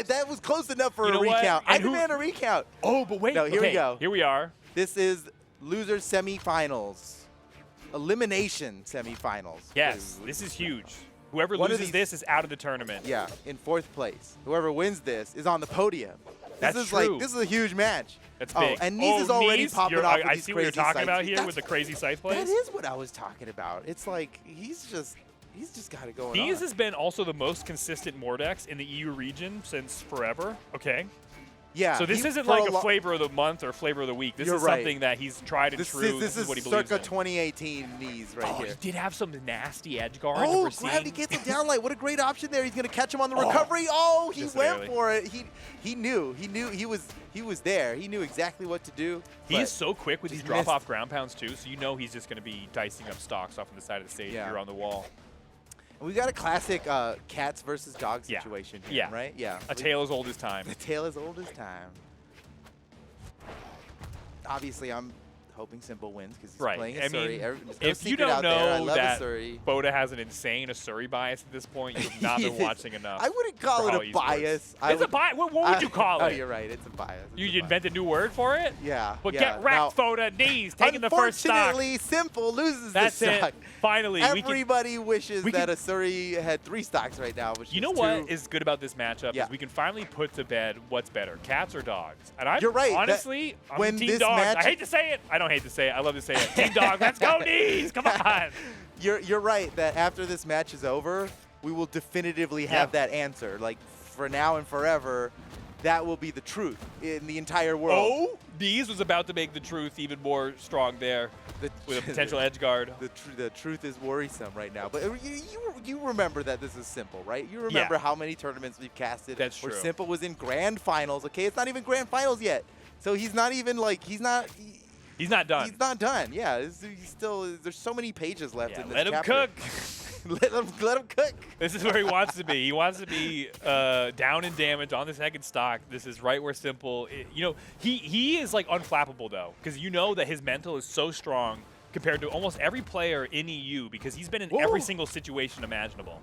that was close enough for a recount. I demand a recount. Oh, but wait. No, here we go. Here we are. This is losers semifinals. Elimination semifinals. Yes, this is huge. Whoever loses this is out of the tournament. Yeah, in 4th place. Whoever wins this is on the podium. That's true. This is a huge match. That's big. And Neeze is already popping off with I these see what you're crazy talking about sights. here with the crazy scythe plays. That is what I was talking about. It's like he's just got it going on. Neeze has been also the most consistent Mordex in the EU region since forever. Okay. Yeah. So this isn't like a flavor of the month or flavor of the week. This is something that he's tried and true. This is what he believes circa in. 2018 Neeze right here. He did have some nasty edge guard. Oh, gravity gets him down light. What a great option there. He's going to catch him on the recovery. Oh, he went for it. He knew he was there. He knew exactly what to do. He is so quick with these drop-off ground pounds too, so you know he's just going to be dicing up stocks off on the side of the stage here on the wall. We got a classic cats versus dogs situation here, right? Yeah. A tale as old as time. A tale as old as time. Obviously, I'm hoping Simple wins because he's playing a Surrey. If you don't know that Boda has an insane Asuri bias at this point, you've not been watching enough. I wouldn't call it a bias. It's a bias. What would you call it? Oh, you're right. It's a bias. You invent a new word for it? Yeah. But get wrecked, Boda. Neeze taking the first stock. Unfortunately, Simple loses the stock. That's it. Finally. Everybody wishes that Asuri had 3 stocks right now. You know what is good about this matchup is we can finally put to bed what's better, cats or dogs. And you're right. Honestly, I'm team dogs. I hate to say it. I don't hate to say it. I love to say it. Team dog, let's go, Neeze. Come on. You're right that after this match is over, we will definitively have that answer. Like, for now and forever, that will be the truth in the entire world. Oh, Neeze was about to make the truth even more strong there with a potential edge guard. The truth is worrisome right now. But you remember that this is Simple, right? You remember how many tournaments we've casted where Simple was in grand finals. Okay, it's not even grand finals yet. So he's not even like, he's not done. He's not done. Yeah, he's still. There's so many pages left in this chapter. Let him cook. let him cook. This is where he wants to be. He wants to be down in damage on the second stock. This is right where Simple. He is like unflappable though, because you know that his mental is so strong compared to almost every player in EU because he's been in every single situation imaginable.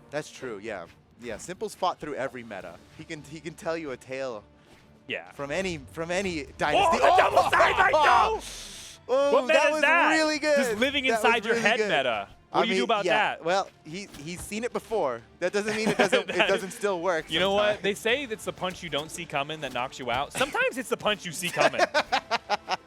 That's true. Yeah. Yeah. Simple's fought through every meta. He can tell you a tale. Yeah. From any dynasty. Oh, the double side right now! Oh, what meta that was really good. Just living inside your head meta. What do you do about that? Well, he's seen it before. That doesn't mean it doesn't still work. You know what? They say it's the punch you don't see coming that knocks you out. Sometimes it's the punch you see coming.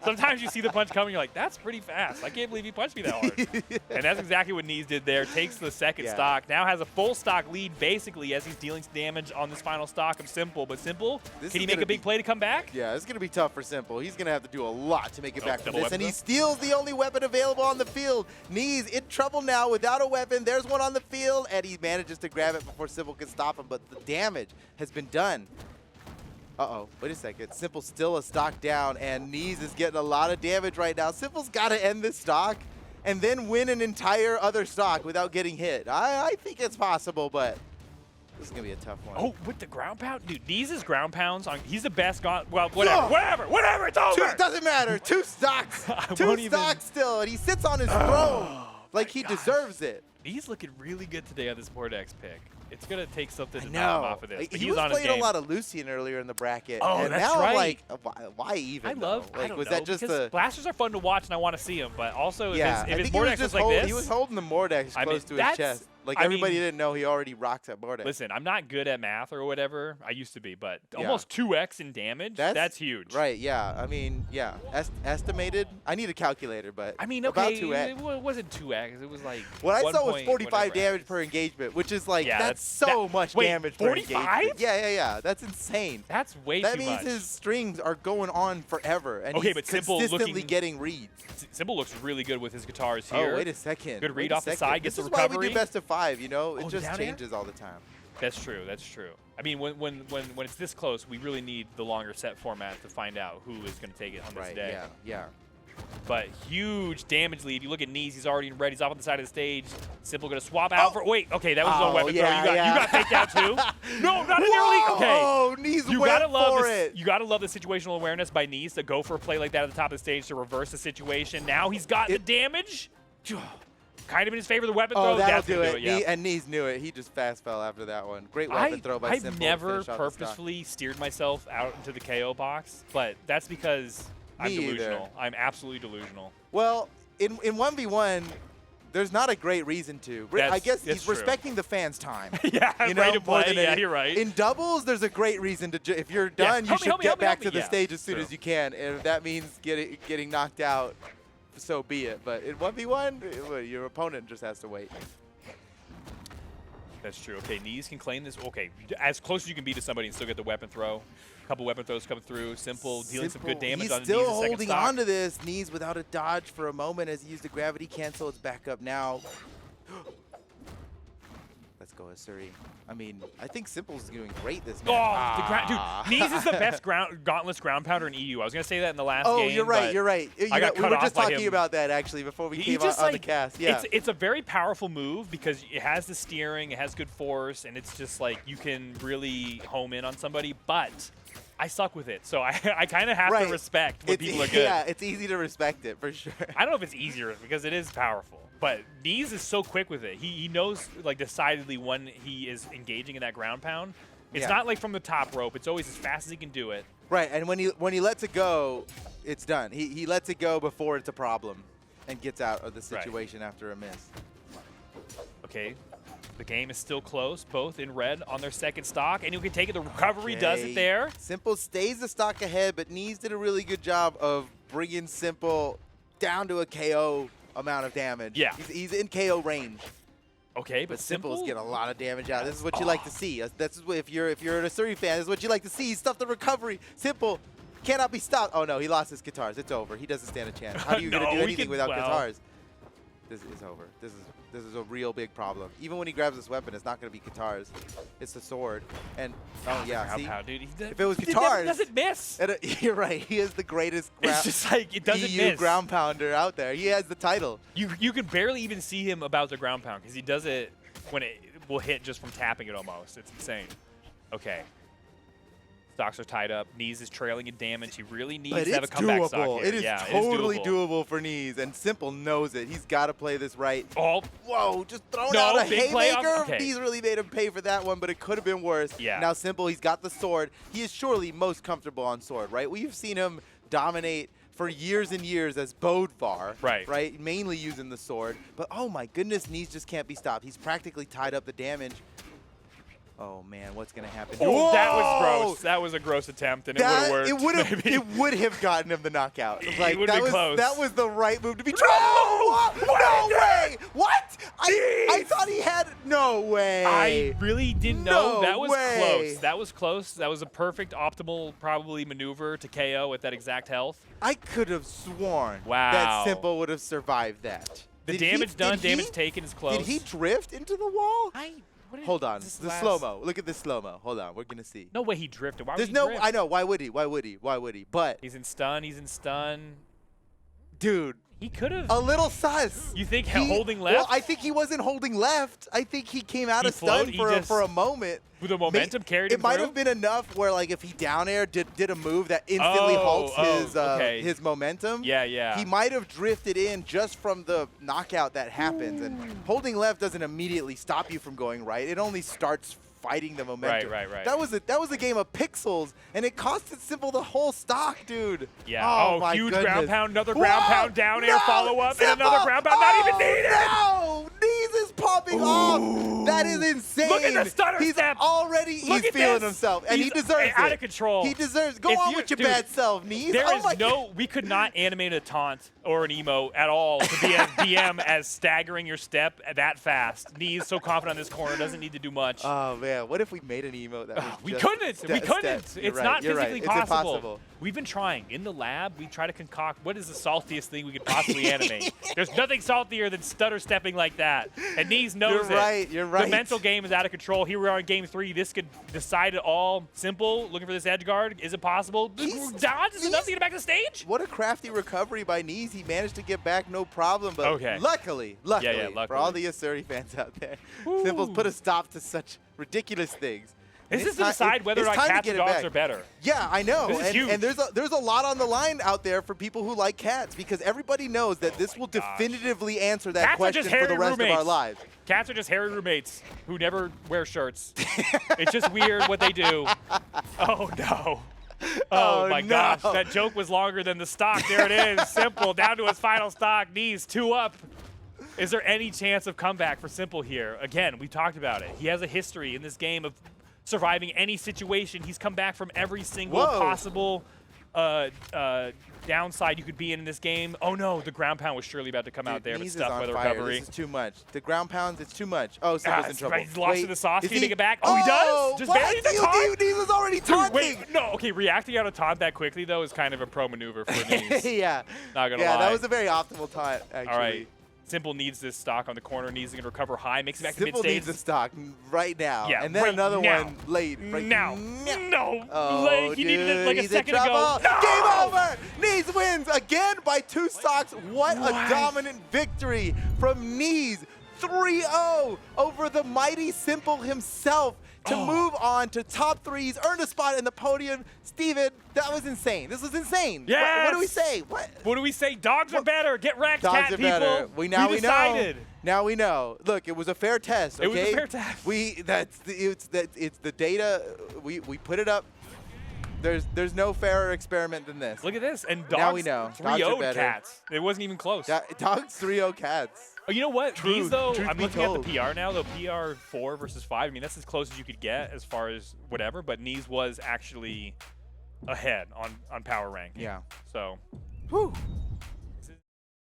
Sometimes you see the punch coming, you're like, that's pretty fast. I can't believe he punched me that hard. And that's exactly what Neeze did there. Takes the second stock. Now has a full stock lead, basically, as he's dealing damage on this final stock of Simple. But Simple, can he make a big play to come back? Yeah, it's going to be tough for Simple. He's going to have to do a lot to make it back from this. And he steals the only weapon available on the field. Neeze in trouble now without a weapon. There's one on the field, and he manages to grab it before Simple can stop him. But the damage has been done. Uh-oh, wait a second. Simple's still a stock down, and Neeze is getting a lot of damage right now. Simple's got to end this stock and then win an entire other stock without getting hit. I think it's possible, but this is going to be a tough one. Oh, with the ground pound? Dude, Neeze's ground pounds, he's the best. Well, whatever, it's over. Doesn't matter. 2 stocks. 2 stocks still, and he sits on his throne like he deserves it. Neeze looking really good today on this Mordex pick. It's going to take something to knock him off of this. He was playing a lot of Lucian earlier in the bracket. Oh, and that's now right. I'm like, why even? I don't was know, that just because blasters are fun to watch, and I want to see them. But also, if his Mordex was like this. He was holding the Mordex close to his chest. Like everybody didn't know he already rocks at Mordex. Listen, I'm not good at math or whatever. I used to be, but almost 2x in damage, that's huge. Right, yeah. I mean, yeah. Estimated, I need a calculator, but I mean, about okay, 2x. It wasn't 2x. It was like what I saw was 45 damage per engagement, which is like, that's so much damage per engagement. 45? Yeah. That's insane. That's way too much. That means his strings are going on forever, and he's consistently getting reads. Simple looks really good with his guitars here. Oh, wait a second. Good read off the side, gets the recovery. This is why we do best of 5, you know? It just changes all the time. That's true. That's true. I mean, when it's this close, we really need the longer set format to find out who is going to take it on this day. Yeah. But huge damage lead. You look at Neeze, he's already in red. He's off on the side of the stage. Simple going to swap out for. Wait, okay, that was his own weapon throw. You got takedown too. No, not in early. Okay. Oh, Neeze went for it. You gotta love the situational awareness by Neeze to go for a play like that at the top of the stage to reverse the situation. Now he's got the damage. kind of in his favor. The weapon Oh, throw, that'll that's do gonna it. do it. Yeah. And Neeze knew it. He just fast fell after that one. Great weapon throw by Simple. I've never purposefully steered myself out into the KO box, but that's because I'm delusional. I'm absolutely delusional. Well, in 1v1, there's not a great reason to. I guess he's respecting the fans' time. Yeah, you know, ready to play. Yeah, you're right. In doubles, there's a great reason to. If you're done, you should get back to the stage as soon as you can. And if that means getting knocked out, so be it. But in 1v1, your opponent just has to wait. That's true. Okay, Neeze can claim this. Okay, as close as you can be to somebody and still get the weapon throw. A couple weapon throws coming through. Simple dealing some good damage on Neeze's second stock. He's still holding on to this. Neeze without a dodge for a moment as he used the gravity cancel. It's back up now. Let's go, Asuri. I mean, I think Simple's doing great this match. Dude, Neeze is the best gauntless ground pounder in EU. I was going to say that in the last game. Oh, you're right, you're right. We were just talking about that, actually, before we came on the cast. Yeah. It's a very powerful move because it has the steering, it has good force, and it's just like you can really home in on somebody, but I suck with it, so I kind of have to respect when people are good. Yeah, it's easy to respect it, for sure. I don't know if it's easier because it is powerful. But Neeze is so quick with it. He knows, like, decidedly when he is engaging in that ground pound. It's not like from the top rope. It's always as fast as he can do it. Right, and when he lets it go, it's done. He lets it go before it's a problem and gets out of the situation after a miss. Okay, the game is still close. Both in red on their second stock, and you can take it. The recovery does it there. Simple stays the stock ahead, but Neeze did a really good job of bringing Simple down to a KO amount of damage. Yeah. He's in KO range. Okay, but Simple's getting a lot of damage out. This is what you like to see. This is what, if you're an Asuri fan, this is what you like to see. He stuffed the recovery. Simple cannot be stopped. Oh no, he lost his guitars. It's over. He doesn't stand a chance. How are you gonna do anything without guitars? This is over. This is a real big problem. Even when he grabs this weapon, it's not going to be guitars. It's the sword. And, oh, yeah, see? Dude, if it was guitars. It doesn't miss. You're right. He is the greatest it's just like, it doesn't EU miss. ground pounder out there. He has the title. You can barely even see him about the ground pound because he does it when it will hit just from tapping it almost. It's insane. Okay. Stocks are tied up. Neeze is trailing in damage. He really needs to have a comeback stock here. It is totally doable for Neeze, and Simple knows it. He's got to play this right. Oh. Whoa, just throwing out a haymaker. Okay. Neeze really made him pay for that one, but it could have been worse. Yeah. Now Simple, he's got the sword. He is surely most comfortable on sword, right? We've seen him dominate for years and years as Bodvar, right? Mainly using the sword. But oh my goodness, Neeze just can't be stopped. He's practically tied up the damage. Oh man, what's gonna happen? Oh, that was gross. That was a gross attempt, and it would have worked. It would have gotten him the knockout. Like, it would have been close. That was the right move to be. No way! What? I thought he had. No way! I really didn't know. That was close. That was close. That was a perfect, optimal, probably maneuver to KO at that exact health. I could have sworn that Simple would have survived that. The damage done, damage taken is close. Did he drift into the wall? Hold on, the slow-mo. Look at this slow-mo. Hold on, we're going to see. No way he drifted. Why would he drift? I know, why would he? Why would he? Why would he? But he's in stun. Dude. He could have. A little sus. You think holding left? Well, I think he wasn't holding left. I think he came out of stun for a moment. With the momentum carried him It might have been enough where, like, if he down air did a move that instantly halts his momentum. Yeah. He might have drifted in just from the knockout that happens. And holding left doesn't immediately stop you from going right. It only starts fighting the momentum. Right. That was a game of pixels, and it costed Simple the whole stock, dude. Yeah. Oh my huge goodness. ground pound, another ground pound, down air follow up, and another ground pound. Not even needed. No, Neeze is popping off. That is insane. Look at the stutter step. He's feeling himself, and he deserves it. Out of control. He deserves. Go on with your bad self, Neeze. We could not animate a taunt or an emo at all to be as DM as staggering your step that fast. Neeze so confident on this corner, doesn't need to do much. Oh man, what if we made an emote that was we couldn't. It's not physically possible. It's impossible. We've been trying. In the lab, we try to concoct what is the saltiest thing we could possibly animate. There's nothing saltier than stutter stepping like that. And Neeze knows it. You're right. The mental game is out of control. Here we are in game 3. This could decide it all. Simple, looking for this edge guard. Is it possible? Dodge is enough to get back to stage? What a crafty recovery by Neeze. He managed to get back no problem. But luckily, for all the Asuri fans out there, Simple's put a stop to such ridiculous things. This is to decide whether or not cats and dogs are better. Yeah, I know. This is huge. And there's a lot on the line out there for people who like cats because everybody knows that this will definitively answer that question for the rest of our lives. Cats are just hairy roommates who never wear shirts. It's just weird what they do. Oh, no. Oh, my gosh. That joke was longer than the stock. There it is. Simple. Down to his final stock. Neeze 2 up. Is there any chance of comeback for Simple here? Again, we talked about it. He has a history in this game of surviving any situation. He's come back from every single possible downside you could be in this game. Oh no, the ground pound was surely about to come out there, but stuck with a recovery. This is too much. The ground pounds, it's too much. Oh, Simple's in trouble. He's lost to the sauce. Can he make it back? Oh, he does? Just barely in the taunt? Neeze was already taunting. Wait, no, okay, reacting out of taunt that quickly, though, is kind of a pro maneuver for Neeze. Yeah. Not gonna lie. Yeah, that was a very optimal taunt, actually. All right. Simple needs this stock on the corner. Needs to recover high. Makes it back to mid-stage. Simple needs the stock right now. Yeah, and then another one late. Right now. No. Oh, Late. He needed it like a second ago. No! Game over. Neeze wins again by 2 stocks. What a dominant victory from Neeze. 3-0 over the mighty Simple himself to move on to top 3s, earn a spot in the podium. Steven, that was insane. This was insane. Yes. What do we say? What do we say? Dogs are better. Get wrecked, Dogs cat are people. better. We decided. know. Now we know. Look, it was a fair test. Okay? It was a fair test. It's the data. We put it up. There's no fairer experiment than this. Look at this. And dogs now we know. 3-0'd cats. It wasn't even close. Dogs 3-0 cats. Oh, you know what? These, though, I'm looking told. at the PR now, though. PR 4 versus 5. I mean, that's as close as you could get as far as whatever. But Neeze was actually ahead on power ranking. Yeah. So. Whew.